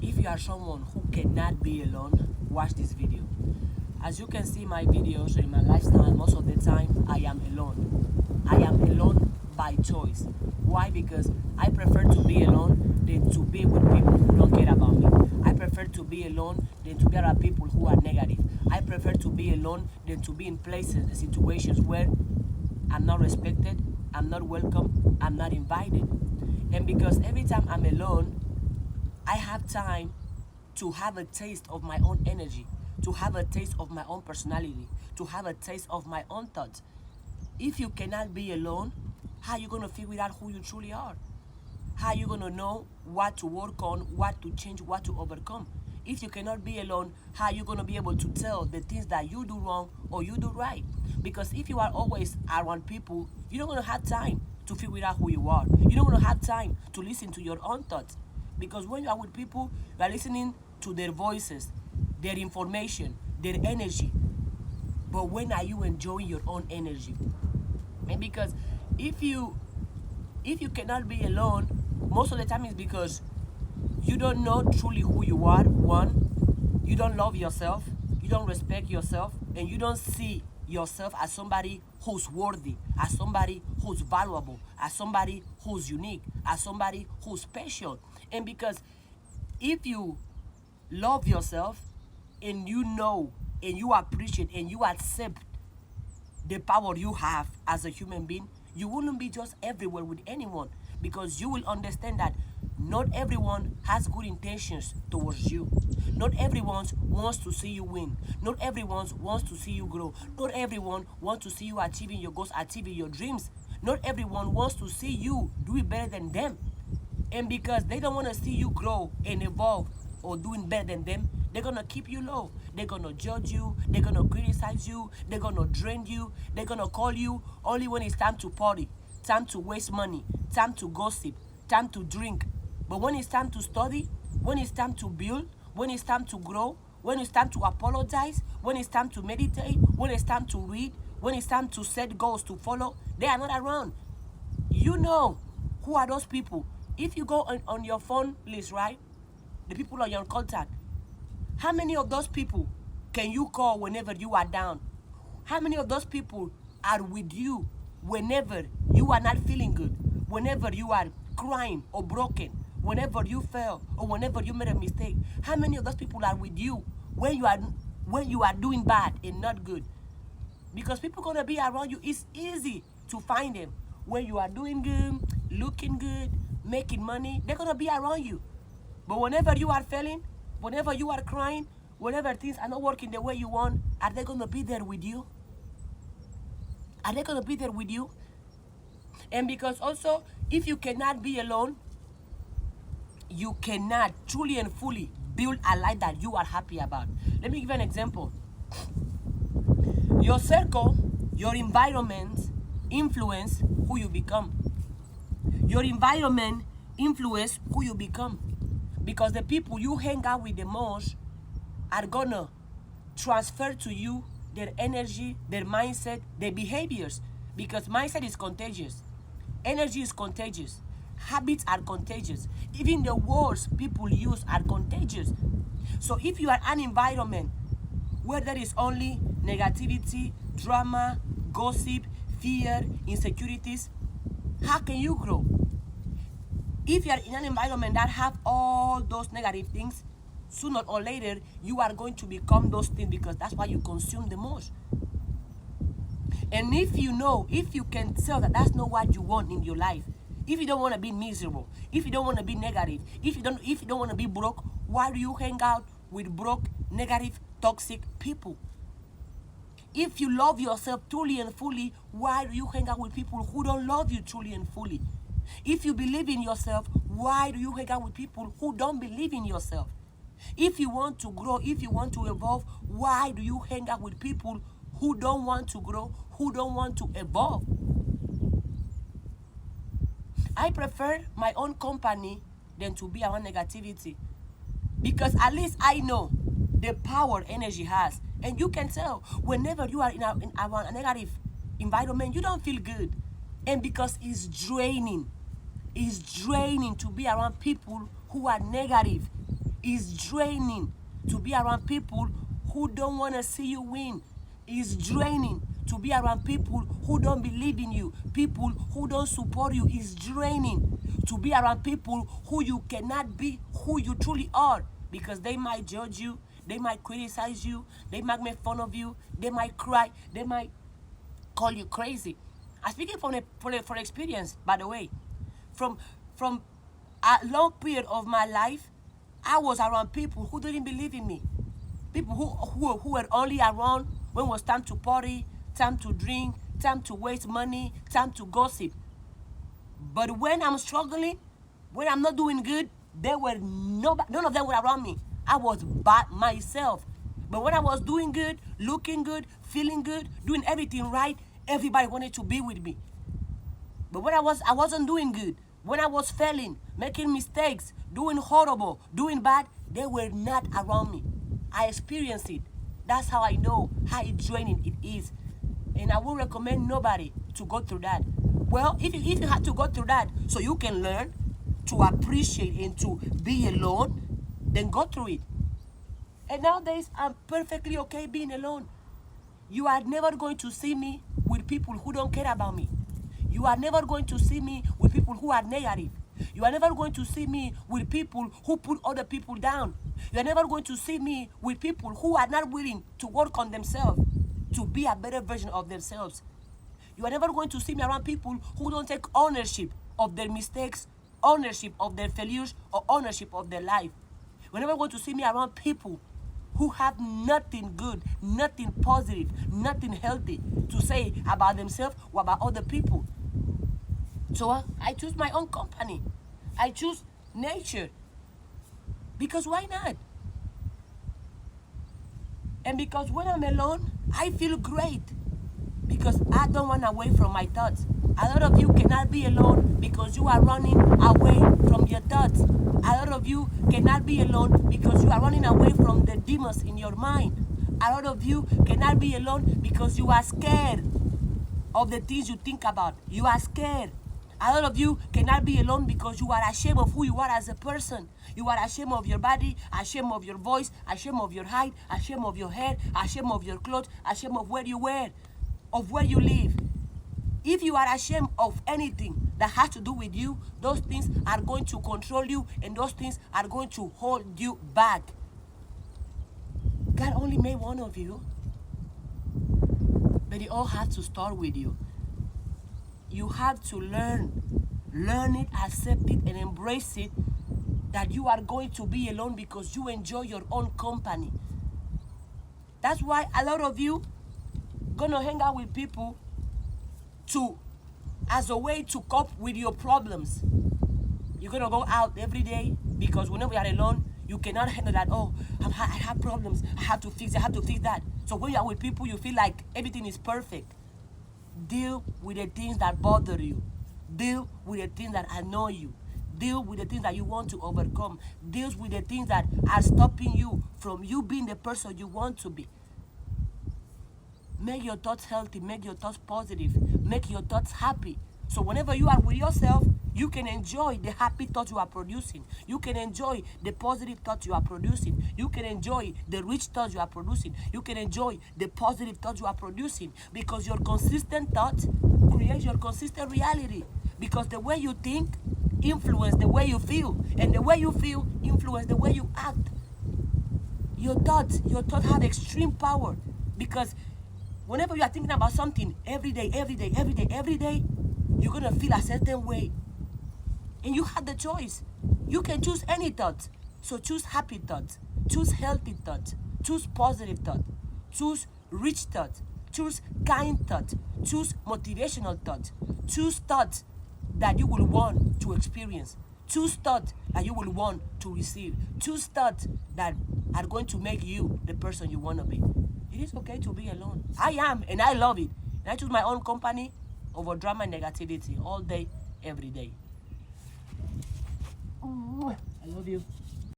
If you are someone who cannot be alone, watch this video. As you can see my videos in my lifestyle, most of the time I am alone. I am alone by choice. Why? Because I prefer to be alone than to be with people who don't care about me. I prefer to be alone than to be around people who are negative. I prefer to be alone than to be in places and situations where I'm not respected, I'm not welcome, I'm not invited. And because every time I'm alone, I have time to have a taste of my own energy, to have a taste of my own personality, to have a taste of my own thoughts. If you cannot be alone, how are you going to figure out who you truly are? How are you going to know what to work on, what to change, what to overcome? If you cannot be alone, how are you going to be able to tell the things that you do wrong or you do right? Because if you are always around people, you're not going to have time to figure out who you are. You're not going to have time to listen to your own thoughts. Because when you are with people, you are listening to their voices, their information, their energy. But when are you enjoying your own energy? And because if you cannot be alone, most of the time it's because you don't know truly who you are. One, you don't love yourself, you don't respect yourself, and you don't see yourself as somebody who's worthy, as somebody who's valuable, as somebody who's unique, as somebody who's special. And because if you love yourself and you know and you appreciate and you accept the power you have as a human being, you wouldn't be just everywhere with anyone, because you will understand that not everyone has good intentions towards you. Not everyone wants to see you win. Not everyone wants to see you grow. Not everyone wants to see you achieving your goals, achieving your dreams. Not everyone wants to see you do it better than them. And because they don't want to see you grow and evolve or doing better than them, they're going to keep you low. They're going to judge you. They're going to criticize you. They're going to drain you. They're going to call you only when it's time to party, time to waste money, time to gossip, time to drink. But when it's time to study, when it's time to build, when it's time to grow, when it's time to apologize, when it's time to meditate, when it's time to read, when it's time to set goals to follow, they are not around. You know who are those people. If you go on your phone list, right, the people on your contact, how many of those people can you call whenever you are down? How many of those people are with you whenever you are not feeling good, whenever you are crying or broken, whenever you fail or whenever you made a mistake? How many of those people are with you when you are doing bad and not good? Because people gonna be around you. It's easy to find them when you are doing good, looking good, making money. They're gonna be around you. But whenever you are failing, whenever you are crying, whenever things are not working the way you want, are they gonna be there with you? Are they gonna be there with you? And because also, if you cannot be alone, you cannot truly and fully build a life that you are happy about. Let me give you an example. Your circle, your environment influence who you become. Your environment influence who you become. Because the people you hang out with the most are gonna transfer to you their energy, their mindset, their behaviors. Because mindset is contagious. Energy is contagious. Habits are contagious. Even the words people use are contagious. So if you are an environment where there is only negativity, drama, gossip, fear, insecurities, how can you grow? If you are in an environment that have all those negative things, sooner or later, you are going to become those things, because that's why you consume the most. And if you know, if you can tell that that's not what you want in your life, if you don't want to be miserable, if you don't want to be negative, if you don't want to be broke, why do you hang out with broke, negative, toxic people? If you love yourself truly and fully, why do you hang out with people who don't love you truly and fully? If you believe in yourself, why do you hang out with people who don't believe in yourself? If you want to grow, if you want to evolve, why do you hang out with people who don't want to grow, who don't want to evolve? I prefer my own company than to be around negativity, because at least I know the power energy has. And you can tell whenever you are in a negative environment, you don't feel good. And because it's draining to be around people who are negative. It's draining to be around people who don't want to see you win. It's draining to be around people who don't believe in you, people who don't support you. It's draining to be around people who you cannot be who you truly are, because they might judge you, they might criticize you, they might make fun of you, they might cry, they might call you crazy. I'm speaking from experience, by the way. From a long period of my life, I was around people who didn't believe in me. People who were only around when it was time to party, time to drink, time to waste money, time to gossip. But when I'm struggling, when I'm not doing good, none of them were around me. I was by myself. But when I was doing good, looking good, feeling good, doing everything right, everybody wanted to be with me. But when I wasn't doing good, when I was failing, making mistakes, doing horrible, doing bad, they were not around me. I experienced it. That's how I know how draining it is. And I would recommend nobody to go through that. Well, if you had to go through that so you can learn to appreciate and to be alone, then go through it. And nowadays, I'm perfectly okay being alone. You are never going to see me with people who don't care about me. You are never going to see me with people who are negative. You are never going to see me with people who put other people down. You are never going to see me with people who are not willing to work on themselves, to be a better version of themselves. You are never going to see me around people who don't take ownership of their mistakes, ownership of their failures, or ownership of their life. You are never going to see me around people who have nothing good, nothing positive, nothing healthy to say about themselves or about other people. So I choose my own company. I choose nature. Because why not? And because when I'm alone, I feel great. Because I don't run away from my thoughts. A lot of you cannot be alone because you are running away from your thoughts. A lot of you cannot be alone because you are running away from the demons in your mind. A lot of you cannot be alone because you are scared of the things you think about. You are scared. A lot of you cannot be alone because you are ashamed of who you are as a person. You are ashamed of your body, ashamed of your voice, ashamed of your height, ashamed of your hair, ashamed of your clothes, ashamed of where you wear, of where you live. If you are ashamed of anything that has to do with you, those things are going to control you, and those things are going to hold you back. God only made one of you, but it all has to start with you. You have to learn it, accept it, and embrace it, that you are going to be alone because you enjoy your own company. That's why a lot of you gonna hang out with people as a way to cope with your problems. You're gonna go out every day because whenever you are alone, you cannot handle that. Oh, I have problems. I have to fix that. So when you are with people, you feel like everything is perfect. Deal with the things that bother you. Deal with the things that annoy you. Deal with the things that you want to overcome. Deal with the things that are stopping you from you being the person you want to be. Make your thoughts healthy. Make your thoughts positive. Make your thoughts happy. So whenever you are with yourself, you can enjoy the happy thoughts you are producing. You can enjoy the positive thoughts you are producing. You can enjoy the rich thoughts you are producing. You can enjoy the positive thoughts you are producing. Because your consistent thoughts create your consistent reality. Because the way you think influence the way you feel. And the way you feel influence the way you act. Your thoughts have extreme power. Because whenever you are thinking about something every day, you're going to feel a certain way. And you have the choice. You can choose any thoughts. So choose happy thoughts. Choose healthy thoughts. Choose positive thoughts. Choose rich thoughts. Choose kind thoughts. Choose motivational thoughts. Choose thoughts that you will want to experience. Choose thoughts that you will want to receive. Choose thoughts that are going to make you the person you want to be. It is okay to be alone. I am, and I love it. And I choose my own company over drama and negativity all day, every day. I love you.